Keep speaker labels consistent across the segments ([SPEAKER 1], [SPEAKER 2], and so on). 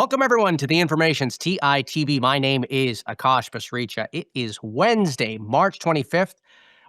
[SPEAKER 1] Welcome, everyone, to the Information's TITV. My name is Akash Pasricha. It is Wednesday, March 25th.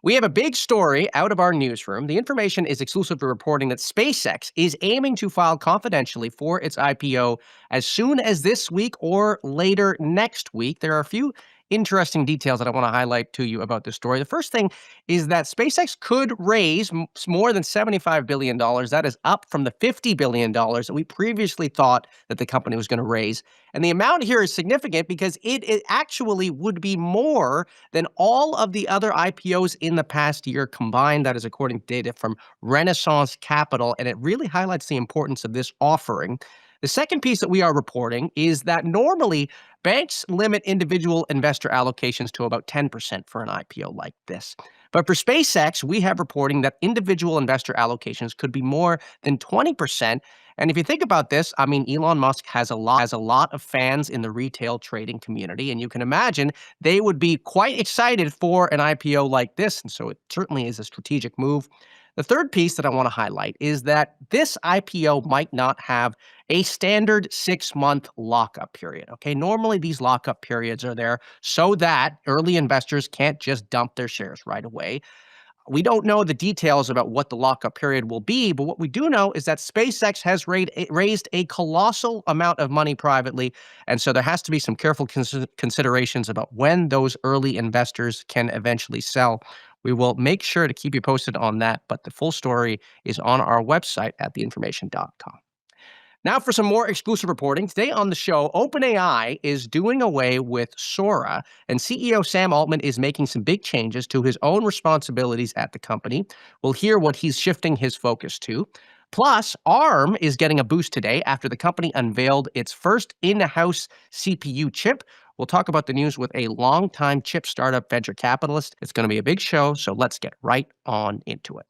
[SPEAKER 1] We have a big story out of our newsroom. The Information is exclusively reporting that SpaceX is aiming to file confidentially for its IPO as soon as this week or later next week. There are a few interesting details that I want to highlight to you about this story. The first thing is that SpaceX could raise more than $75 billion. That is up from the $50 billion that we previously thought that the company was going to raise. And the amount here is significant because it actually would be more than all of the other IPOs in the past year combined. That is according to data from Renaissance Capital, and it really highlights the importance of this offering. The second piece that we are reporting is that normally banks limit individual investor allocations to about 10% for an IPO like this. But for SpaceX, we have reporting that individual investor allocations could be more than 20%. And if you think about this, I mean, Elon Musk has a lot of fans in the retail trading community, and you can imagine they would be quite excited for an IPO like this. And so it certainly is a strategic move. The third piece that I want to highlight is that this IPO might not have a standard 6-month lockup period. Okay, normally these lockup periods are there so that early investors can't just dump their shares right away. We don't know the details about what the lockup period will be, but what we do know is that SpaceX has raised a colossal amount of money privately, and so there has to be some careful considerations about when those early investors can eventually sell. We will make sure to keep you posted on that, but the full story is on our website at theinformation.com. Now for some more exclusive reporting. Today on the show, OpenAI is doing away with Sora, and CEO Sam Altman is making some big changes to his own responsibilities at the company. We'll hear what he's shifting his focus to. Plus, ARM is getting a boost today after the company unveiled its first in-house CPU chip. We'll talk about the news with a longtime chip startup venture capitalist. It's going to be a big show, so let's get right on into it.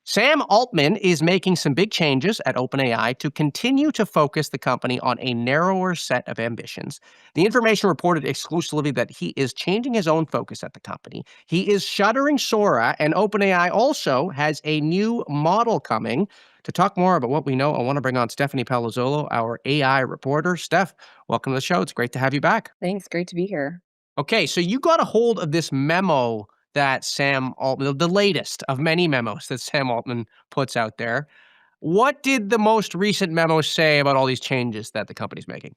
[SPEAKER 1] Sam Altman is making some big changes at OpenAI to continue to focus the company on a narrower set of ambitions. The Information reported exclusively that he is changing his own focus at the company. He is shuttering Sora, and OpenAI also has a new model coming. To talk more about what we know, I want to bring on Stephanie Palazzolo, our AI reporter. Steph, welcome to the show. It's great to have you back.
[SPEAKER 2] Thanks. Great to be here.
[SPEAKER 1] Okay, so you got a hold of this memo that Sam Altman, the latest of many memos that Sam Altman puts out there. What did the most recent memo say about all these changes that the company's making?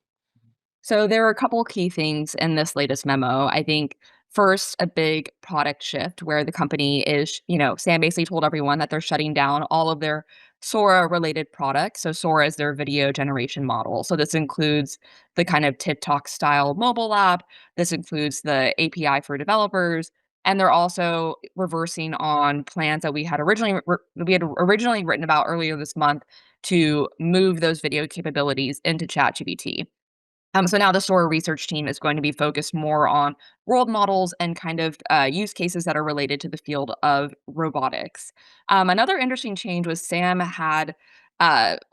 [SPEAKER 2] So there are a couple key things in this latest memo. I think first, a big product shift where the company is, Sam basically told everyone that they're shutting down all of their Sora related products. So Sora is their video generation model. So this includes the kind of TikTok style mobile app. This includes the API for developers. And they're also reversing on plans that we had originally written about earlier this month to move those video capabilities into ChatGPT. So now the Sora research team is going to be focused more on world models and kind of use cases that are related to the field of robotics. Another interesting change was Sam had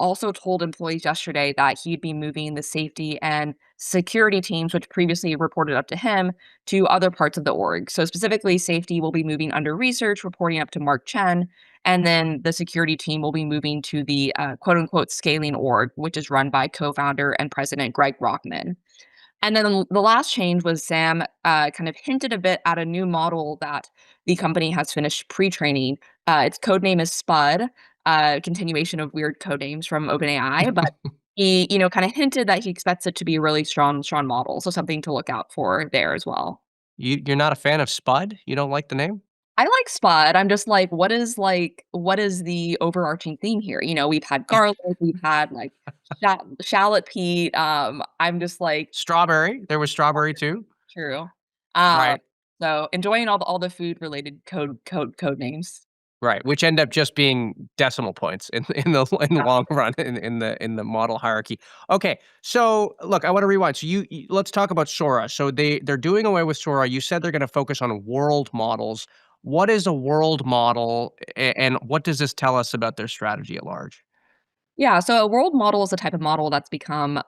[SPEAKER 2] also told employees yesterday that he'd be moving the safety and security teams, which previously reported up to him, to other parts of the org. So specifically, safety will be moving under research, reporting up to Mark Chen, and then the security team will be moving to the quote unquote scaling org, which is run by co-founder and president Greg Rockman. And then the last change was Sam kind of hinted a bit at a new model that the company has finished pre-training. Its code name is Spud, continuation of weird code names from OpenAI, but he, kind of hinted that he expects it to be a really strong model. So something to look out for there as well.
[SPEAKER 1] You're not a fan of Spud? You don't like the name?
[SPEAKER 2] I like Spud. I'm just what is the overarching theme here? We've had garlic, we've had like shallot Pete. I'm just like
[SPEAKER 1] Strawberry. There was strawberry too.
[SPEAKER 2] true. Um,
[SPEAKER 1] Right.
[SPEAKER 2] so enjoying all the food related code names.
[SPEAKER 1] Right, which end up just being decimal points in the long run in the model hierarchy. Okay, so look, I want to rewind. So let's talk about Sora. So they're doing away with Sora. You said they're going to focus on world models. What is a world model, and what does this tell us about their strategy at large?
[SPEAKER 2] Yeah, so a world model is a type of model that's become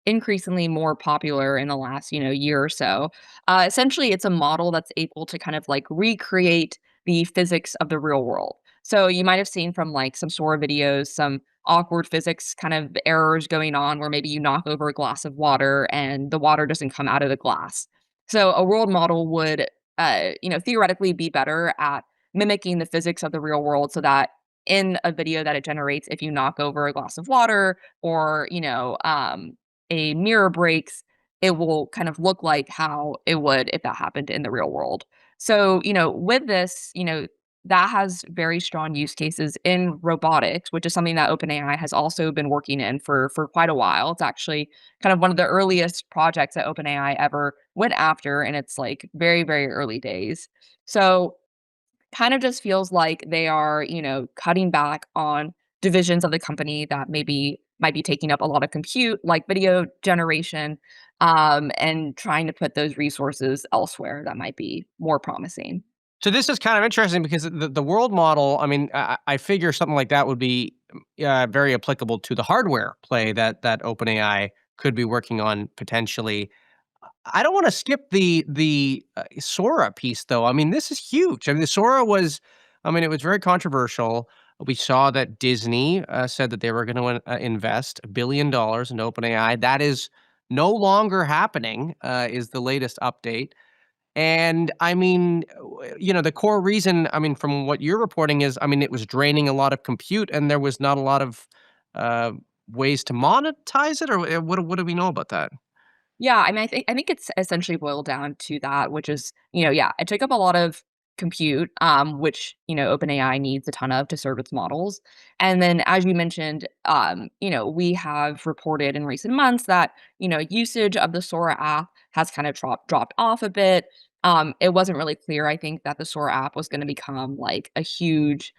[SPEAKER 2] increasingly more popular in the last, year or so. Essentially, it's a model that's able to kind of like recreate the physics of the real world. So you might have seen from like some Sora videos, some awkward physics kind of errors going on where maybe you knock over a glass of water and the water doesn't come out of the glass. So a world model would, theoretically be better at mimicking the physics of the real world so that in a video that it generates, if you knock over a glass of water or, a mirror breaks, it will kind of look like how it would if that happened in the real world. So, with this, that has very strong use cases in robotics, which is something that OpenAI has also been working in for quite a while. It's actually kind of one of the earliest projects that OpenAI ever went after, and it's like very, very early days. So kind of just feels like they are, cutting back on divisions of the company that maybe might be taking up a lot of compute, like video generation, and trying to put those resources elsewhere that might be more promising.
[SPEAKER 1] So this is kind of interesting because the world model, I mean, I figure something like that would be very applicable to the hardware play that OpenAI could be working on potentially. I don't want to skip the Sora piece though. I mean, this is huge. I mean, the Sora was, I mean, it was very controversial. We saw that Disney said that they were going to invest $1 billion in OpenAI. That is no longer happening. Is the latest update. And I mean, the core reason, I mean, from what you're reporting is, I mean, it was draining a lot of compute and there was not a lot of uh, ways to monetize it, or what do we know about that?
[SPEAKER 2] Yeah, I mean, I think it's essentially boiled down to that, which is, yeah, it took up a lot of compute, which, OpenAI needs a ton of to serve its models. And then as you mentioned, we have reported in recent months that, usage of the Sora app has kind of dropped off a bit. It wasn't really clear, I think, that the Sora app was going to become like a huge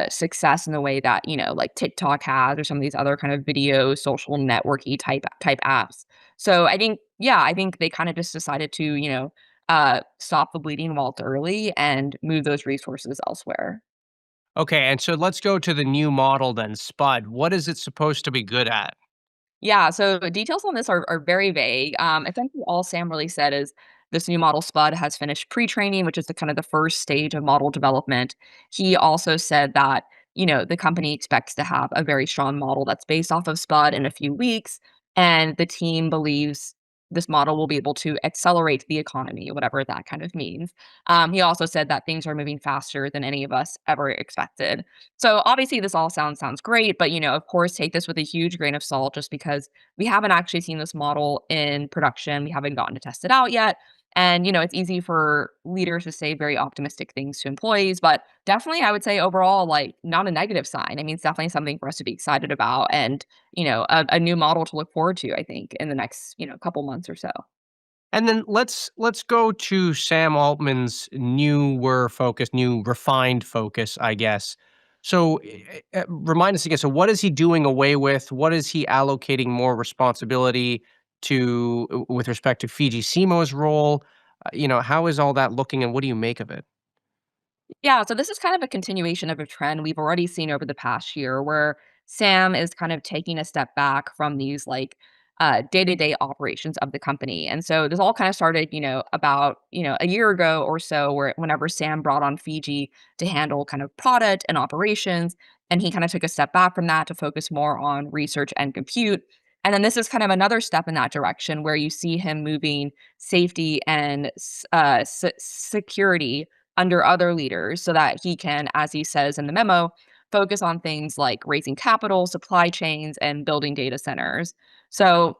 [SPEAKER 2] success in the way that, like TikTok has or some of these other kind of video social networky type apps. So I think they kind of just decided to, stop the bleeding while it's early and move those resources elsewhere.
[SPEAKER 1] Okay, and so let's go to the new model then, Spud. What is it supposed to be good at?
[SPEAKER 2] Yeah, so the details on this are very vague. Essentially, all Sam really said is this new model Spud has finished pre-training, which is the kind of the first stage of model development. He also said that the company expects to have a very strong model that's based off of Spud in a few weeks, and the team believes this model will be able to accelerate the economy, whatever that kind of means. He also said that things are moving faster than any of us ever expected. So obviously this all sounds great, but of course take this with a huge grain of salt just because we haven't actually seen this model in production. We haven't gotten to test it out yet. And it's easy for leaders to say very optimistic things to employees, but definitely I would say overall like not a negative sign. I mean, it's definitely something for us to be excited about and, a new model to look forward to, I think, in the next, couple months or so.
[SPEAKER 1] And then let's go to Sam Altman's newer focus, new refined focus, I guess. So, remind us again. So, what is he doing away with? What is he allocating more responsibility to with respect to Fiji Simo's role? How is all that looking, and what do you make of it?
[SPEAKER 2] Yeah, so this is kind of a continuation of a trend we've already seen over the past year where Sam is kind of taking a step back from these like day-to-day operations of the company. And so this all kind of started, about, a year ago or so where whenever Sam brought on Fiji to handle kind of product and operations, and he kind of took a step back from that to focus more on research and compute. And then this is kind of another step in that direction where you see him moving safety and security under other leaders so that he can, as he says in the memo, focus on things like raising capital, supply chains, and building data centers. So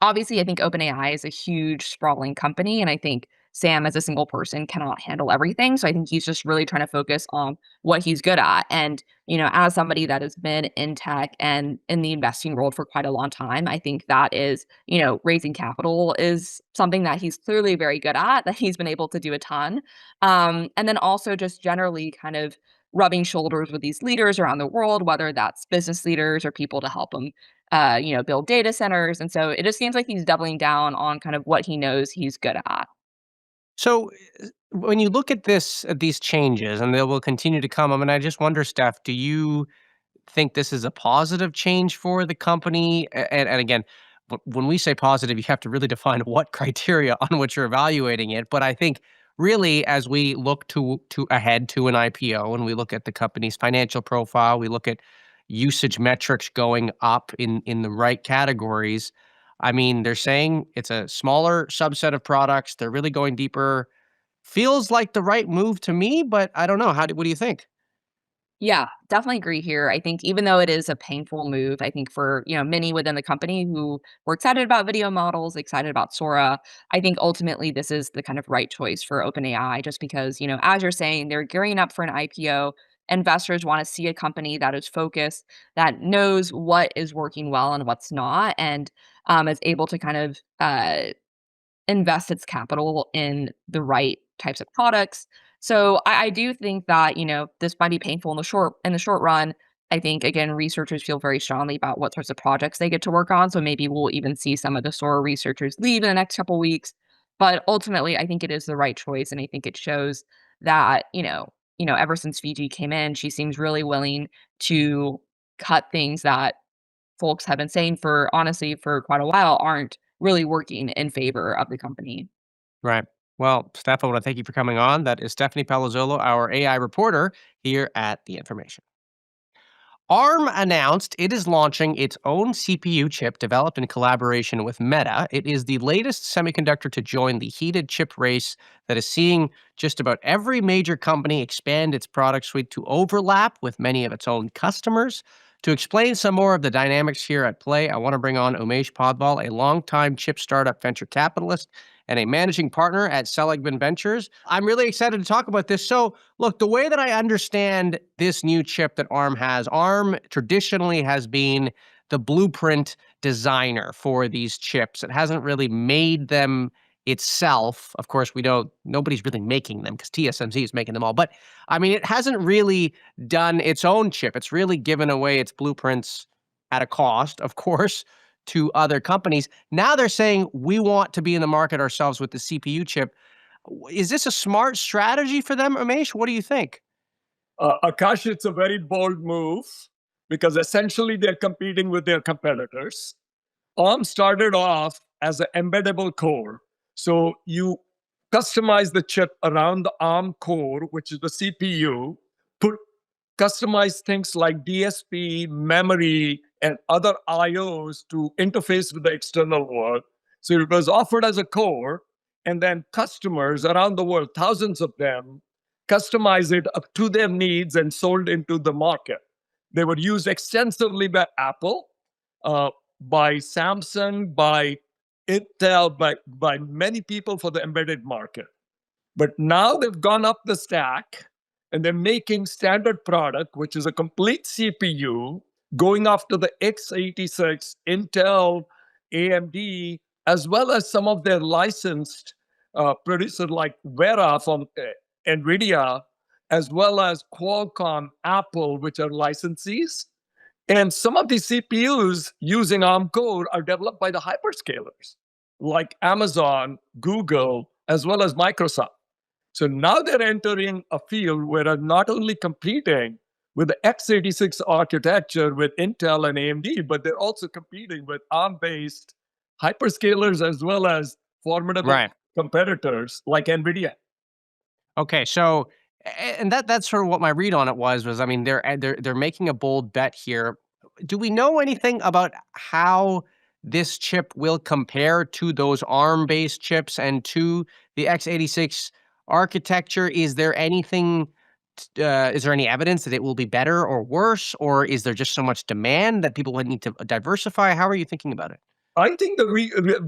[SPEAKER 2] obviously, I think OpenAI is a huge sprawling company, and I think Sam as a single person cannot handle everything. So I think he's just really trying to focus on what he's good at. And, as somebody that has been in tech and in the investing world for quite a long time, I think that is, raising capital is something that he's clearly very good at, that he's been able to do a ton. And then also just generally kind of rubbing shoulders with these leaders around the world, whether that's business leaders or people to help him build data centers. And so it just seems like he's doubling down on kind of what he knows he's good at.
[SPEAKER 1] So, when you look at these changes, and they will continue to come, I mean, I just wonder, Steph, do you think this is a positive change for the company? And again, when we say positive, you have to really define what criteria on which you're evaluating it. But I think really, as we look to ahead to an IPO, and we look at the company's financial profile, we look at usage metrics going up in the right categories. I mean, they're saying it's a smaller subset of products. They're really going deeper. Feels like the right move to me, but I don't know. What do you think?
[SPEAKER 2] Yeah, definitely agree here. I think even though it is a painful move, I think for, many within the company who were excited about video models, excited about Sora, I think ultimately this is the kind of right choice for OpenAI just because, as you're saying, they're gearing up for an IPO. Investors want to see a company that is focused, that knows what is working well and what's not, and is able to kind of invest its capital in the right types of products. So I do think that, this might be painful in the short run. I think again, researchers feel very strongly about what sorts of projects they get to work on. So maybe we'll even see some of the Sora researchers leave in the next couple weeks. But ultimately, I think it is the right choice. And I think it shows that, ever since Fiji came in, she seems really willing to cut things that folks have been saying for honestly for quite a while aren't really working in favor of the company.
[SPEAKER 1] Right. Well, Steph, I want to thank you for coming on. That is Stephanie Palazzolo, our AI reporter here at The Information. ARM announced it is launching its own CPU chip developed in collaboration with Meta. It is the latest semiconductor to join the heated chip race that is seeing just about every major company expand its product suite to overlap with many of its own customers. To explain some more of the dynamics here at play, I want to bring on Umesh Padval, a longtime chip startup venture capitalist and a managing partner at Seligman Ventures. I'm really excited to talk about this. So, look, the way that I understand this new chip that ARM has, ARM traditionally has been the blueprint designer for these chips. It hasn't really made them itself. Of course, nobody's really making them because TSMC is making them all. But I mean, it hasn't really done its own chip. It's really given away its blueprints at a cost, of course, to other companies. Now they're saying we want to be in the market ourselves with the CPU chip. Is this a smart strategy for them, Umesh? What do you think?
[SPEAKER 3] Akash, it's a very bold move because essentially they're competing with their competitors. ARM started off as an embeddable core. So you customize the chip around the ARM core, which is the CPU, put customize things like DSP, memory, and other IOs to interface with the external world. So it was offered as a core, and then customers around the world, thousands of them, customize it up to their needs and sold into the market. They were used extensively by Apple, by Samsung, by Intel, by many people for the embedded market. But now they've gone up the stack and they're making standard product, which is a complete CPU, going after the x86, Intel, AMD, as well as some of their licensed producers like Vera from NVIDIA, as well as Qualcomm, Apple, which are licensees. And some of these CPUs using ARM code are developed by the hyperscalers like Amazon, Google, as well as Microsoft. So now they're entering a field where they're not only competing with the x86 architecture with Intel and AMD, but they're also competing with ARM-based hyperscalers as well as formidable
[SPEAKER 1] Right.
[SPEAKER 3] competitors like NVIDIA.
[SPEAKER 1] Okay, so and that's sort of what my read on it was I mean they're making a bold bet here. Do we know anything about how this chip will compare to those ARM-based chips and to the x86 architecture? Is there any evidence that it will be better or worse, or is there just so much demand that people would need to diversify? How are you thinking about it?
[SPEAKER 3] I think that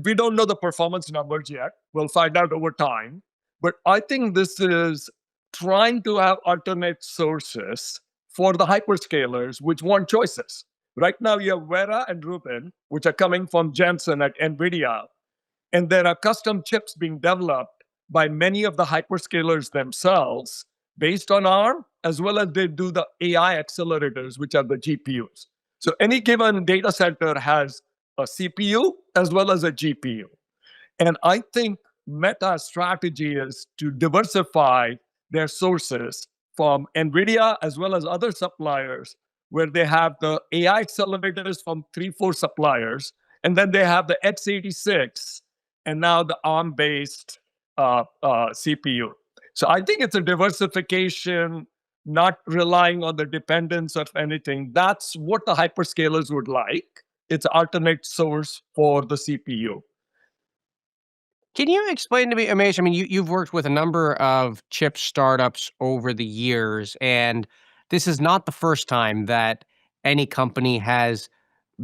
[SPEAKER 3] we don't know the performance numbers yet. We'll find out over time. But I think this is trying to have alternate sources for the hyperscalers, which want choices. Right now, you have Vera and Rubin, which are coming from Jensen at NVIDIA. And there are custom chips being developed by many of the hyperscalers themselves based on ARM, as well as they do the AI accelerators, which are the GPUs. So any given data center has a CPU as well as a GPU. And I think Meta's strategy is to diversify their sources from NVIDIA as well as other suppliers, where they have the AI accelerators from 3, 4 suppliers, and then they have the x86 and now the ARM-based CPU. So I think it's a diversification not relying on the dependence of anything. That's what the hyperscalers would like. It's alternate source for the CPU.
[SPEAKER 1] Can you explain to me, Umesh? I mean, you've worked with a number of chip startups over the years, and this is not the first time that any company has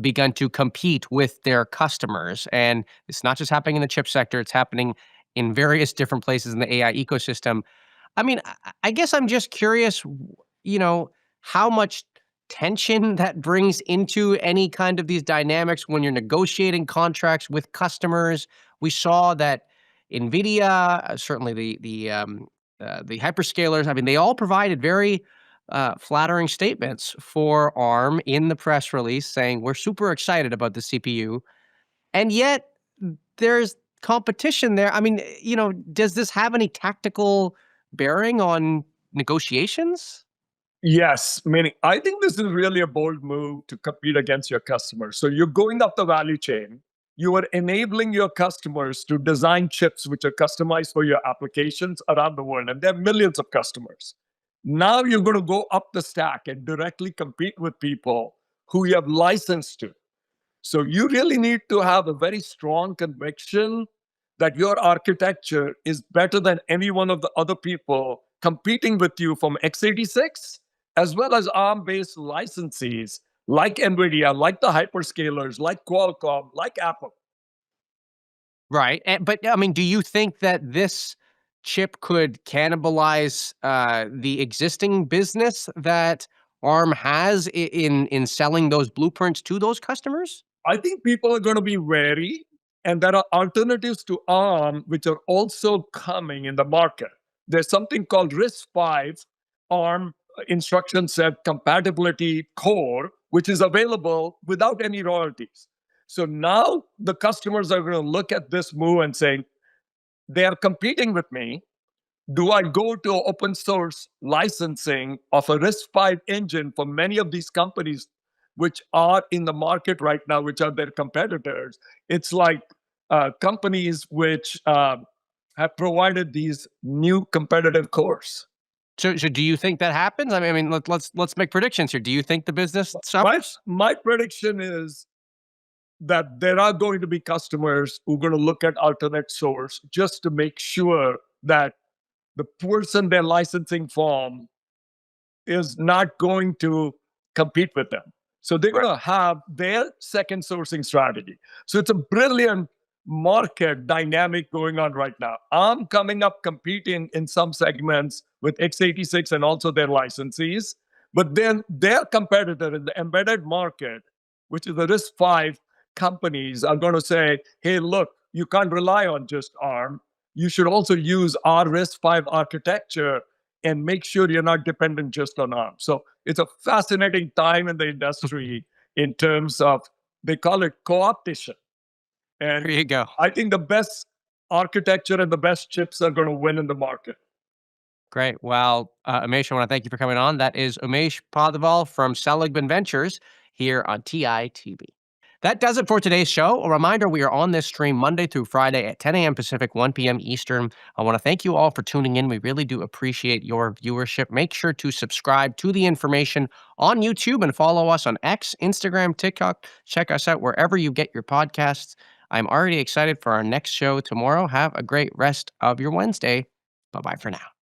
[SPEAKER 1] begun to compete with their customers. And it's not just happening in the chip sector, it's happening in various different places in the AI ecosystem. I mean, I guess I'm just curious, how much tension that brings into any kind of these dynamics when you're negotiating contracts with customers. We saw that NVIDIA, certainly the hyperscalers, I mean, they all provided very flattering statements for ARM in the press release saying, we're super excited about the CPU. And yet there's competition there. I mean, does this have any tactical bearing on negotiations?
[SPEAKER 3] Yes, meaning I think this is really a bold move to compete against your customers. So you're going up the value chain. You are enabling your customers to design chips which are customized for your applications around the world. And there are millions of customers. Now you're going to go up the stack and directly compete with people who you have licensed to. So you really need to have a very strong conviction that your architecture is better than any one of the other people competing with you from x86, as well as ARM-based licensees like NVIDIA, like the hyperscalers, like Qualcomm, like Apple.
[SPEAKER 1] Right. But I mean, do you think that this chip could cannibalize the existing business that ARM has in selling those blueprints to those customers?
[SPEAKER 3] I think people are going to be wary, and there are alternatives to ARM which are also coming in the market. There's something called RISC-V ARM instruction set compatibility core, which is available without any royalties. So now the customers are going to look at this move and say, they are competing with me. Do I go to open source licensing of a RISC-V engine for many of these companies which are in the market right now, which are their competitors? It's like companies which have provided these new competitive cores.
[SPEAKER 1] So do you think that happens? I mean, let's make predictions here. Do you think the business suffers?
[SPEAKER 3] My prediction is that there are going to be customers who are going to look at alternate source just to make sure that the person they're licensing from is not going to compete with them. So they're going to have their second sourcing strategy. So it's a brilliant market dynamic going on right now. I'm coming up competing in some segments with x86 and also their licensees, but then their competitor in the embedded market, which is the RISC-V companies, are going to say, hey, look, you can't rely on just ARM. You should also use our RISC-V architecture and make sure you're not dependent just on ARM. So it's a fascinating time in the industry in terms of, they call it co-optation. And
[SPEAKER 1] There you go.
[SPEAKER 3] I think the best architecture and the best chips are going to win in the market.
[SPEAKER 1] Great. Well, Umesh, I want to thank you for coming on. That is Umesh Padval from Seligman Ventures here on TITV. That does it for today's show. A reminder, we are on this stream Monday through Friday at 10 a.m. Pacific, 1 p.m. Eastern. I want to thank you all for tuning in. We really do appreciate your viewership. Make sure to subscribe to the information on YouTube and follow us on X, Instagram, TikTok. Check us out wherever you get your podcasts. I'm already excited for our next show tomorrow. Have a great rest of your Wednesday. Bye-bye for now.